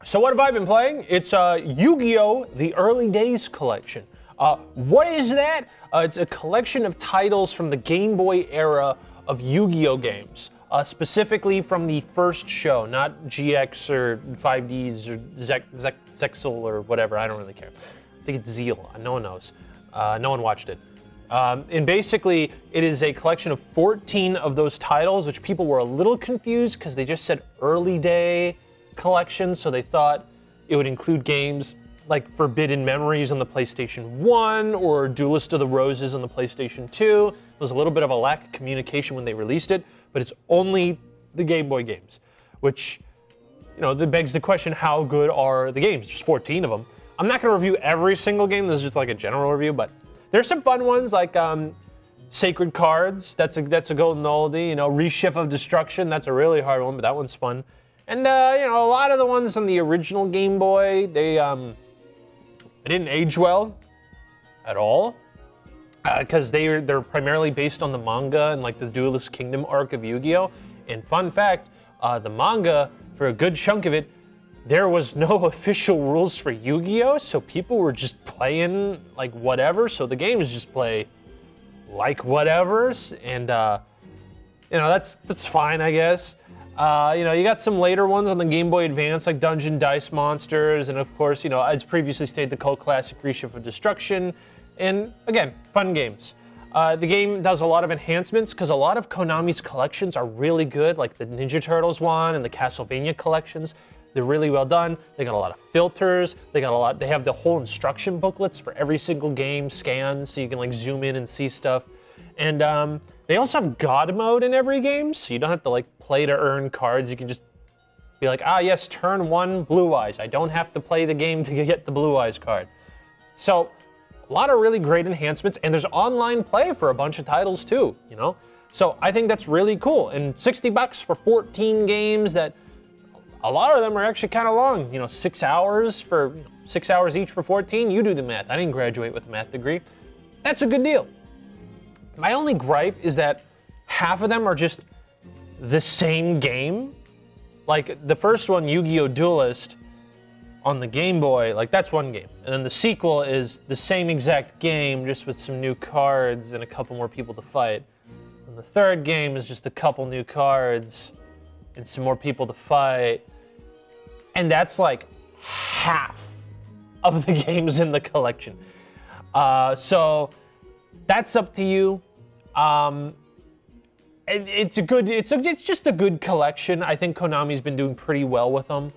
So what have I been playing? It's Yu-Gi-Oh! The Early Days collection. What is that? It's a collection of titles from the Game Boy era of Yu-Gi-Oh! Games. Specifically from the first show, not GX or 5Ds or Zexel or whatever, I don't really care. I think it's Zeal, no one knows. No one watched it. And basically, it is a collection of 14 of those titles, which people were a little confused because they just said early day collection, so they thought it would include games like Forbidden Memories on the PlayStation 1 or Duelist of the Roses on the PlayStation 2. There was a little bit of a lack of communication when they released it, but it's only the Game Boy games, which, you know, that begs the question, how good are the games? There's 14 of them. I'm not going to review every single game. This is just like a general review, but there's some fun ones like Sacred Cards. That's a golden oldie. You know, Reshift of Destruction. That's a really hard one, but that one's fun. And you know, a lot of the ones on the original Game Boy, they didn't age well at all. Because they're primarily based on the manga and like the Duelist Kingdom arc of Yu-Gi-Oh! And fun fact, the manga, for a good chunk of it, there was no official rules for Yu-Gi-Oh! So people were just playing like whatever, so the games just play like whatever, and you know, that's fine, I guess. You know, you got some later ones on the Game Boy Advance, like Dungeon Dice Monsters, and of course, you know, as previously stated, the cult classic Reshift of Destruction. And again, fun games. The game does a lot of enhancements because a lot of Konami's collections are really good, like the Ninja Turtles one and the Castlevania collections. They're really well done. They got a lot of filters. They have the whole instruction booklets for every single game scanned, so you can like zoom in and see stuff. And they also have God mode in every game, so you don't have to like play to earn cards. You can just be like, ah yes, turn 1, Blue Eyes. I don't have to play the game to get the Blue Eyes card. So a lot of really great enhancements, and there's online play for a bunch of titles too, you know? So I think that's really cool. And $60 for 14 games that a lot of them are actually kind of long. You know, 6 hours for 6 hours each for 14. You do the math. I didn't graduate with a math degree. That's a good deal. My only gripe is that half of them are just the same game. Like the first one, Yu-Gi-Oh! Duelist, on the Game Boy, like that's one game. And then the sequel is the same exact game, just with some new cards and a couple more people to fight. And the third game is just a couple new cards and some more people to fight. And that's like half of the games in the collection. So that's up to you. It's just a good collection. I think Konami's been doing pretty well with them.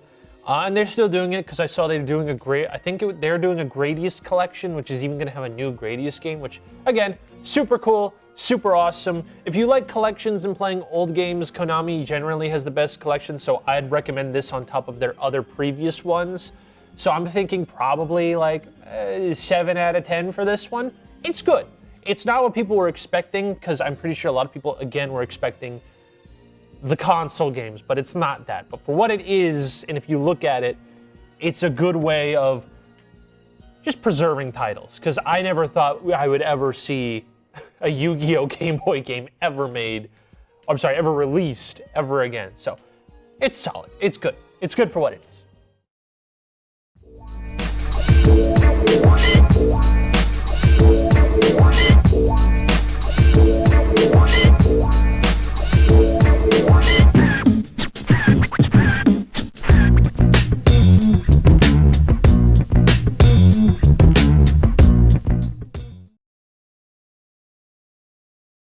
And they're still doing it because I saw they're doing they're doing a Gradius collection, which is even going to have a new Gradius game, which, again, super cool, super awesome. If you like collections and playing old games, Konami generally has the best collection, so I'd recommend this on top of their other previous ones. So I'm thinking probably like 7 out of 10 for this one. It's good. It's not what people were expecting, because I'm pretty sure a lot of people, again, were expecting the console games, but it's not that. But for what it is, and if you look at it, it's a good way of just preserving titles, because I never thought I would ever see a Yu-Gi-Oh! Game Boy game ever released ever again. So it's solid. It's good. It's good for what it is.